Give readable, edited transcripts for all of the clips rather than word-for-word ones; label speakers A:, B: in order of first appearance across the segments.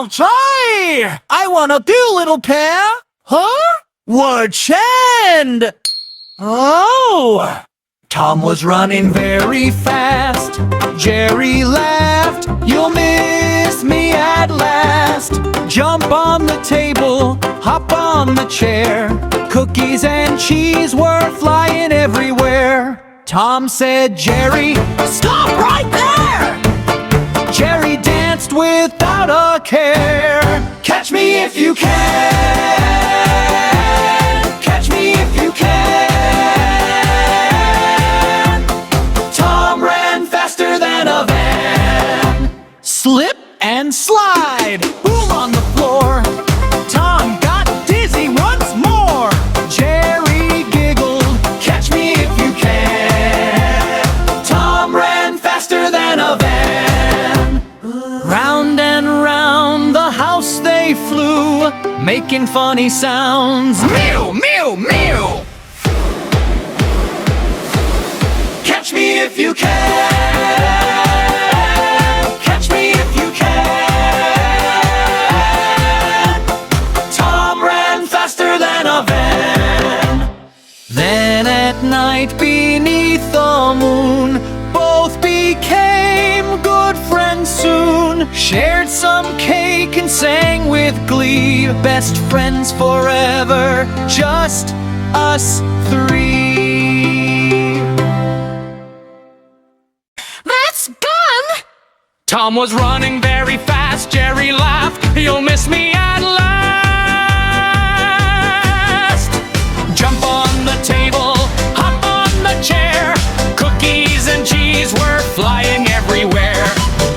A: I'll try! I wanna do, little pair! Huh? Watch hand! Oh! Tom was running very fast. Jerry laughed, "You'll miss me at last." Jump on the table, hop on the chair. Cookies and cheese were flying everywhere. Tom said, "Jerry, stop right there!" Jerry danced without a care. Catch me if you can. Catch me if you can. Tom ran faster than a van. Slip and slide, boom on the floor. Tom got dizzy once more. Jerry giggled, "Catch me if you can." Tom ran faster than a van. Round and round the house they flew, making funny sounds. Mew, mew, mew. Catch me if you can. Catch me if you can. Tom ran faster than a van. Then at night beneath the moon, both became good friends soon. Shared some cake and sang with glee. Best friends forever, just us three.
B: That's gone!
A: Tom was running very fast. Jerry laughed, "You'll miss me at last." Jump on the table, hop on the chair. Cookies and cheese were flying everywhere.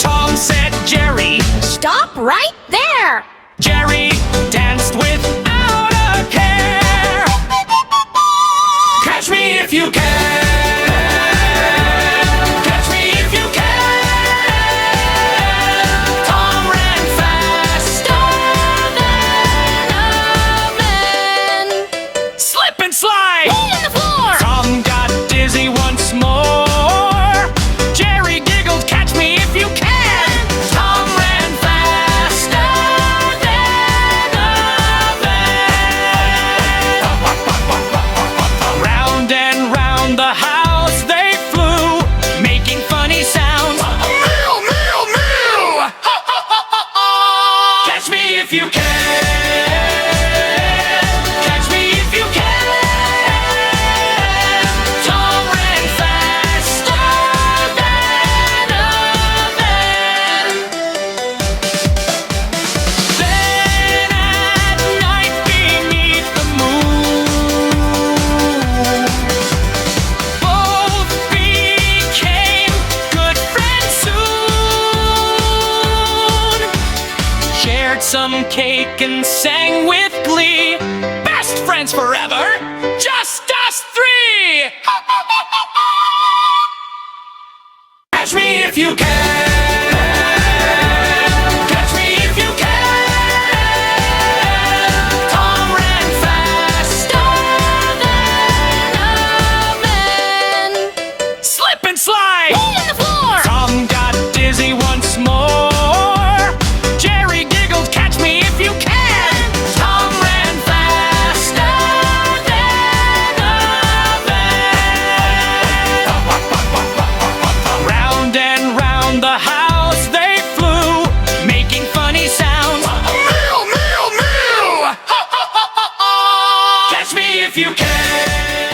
A: Tom said, "Jerry,
B: Stop right there!
A: Jerry danced without a care. Catch me if you can. Catch me if you can. Tom ran faster
B: than a man.
A: Slip and slide.
B: Hit in the floor!
A: Tom got dizzy once more. Jerry giggled, "Catch me if you can." Tom ran faster than a van. Round and round the house they flew, making funny sounds. Mew, mew, mew. Catch me if you can. Catch me if you can. Tom ran faster than a van. Then at night beneath the moon, both became good friends soon. Shared some cake and sang with glee. Best friends forever, just us three. Catch me if you can. Catch me if you can. Tom ran faster than a
B: Man.
A: slip and slide.
B: Hit in the floor!
A: Tom got dizzy once more. Jerry giggled, "Catch me if you can." Tom ran faster than a van. Round and round the house they flew, making funny sounds. Mew, mew, mew. Catch me if you can.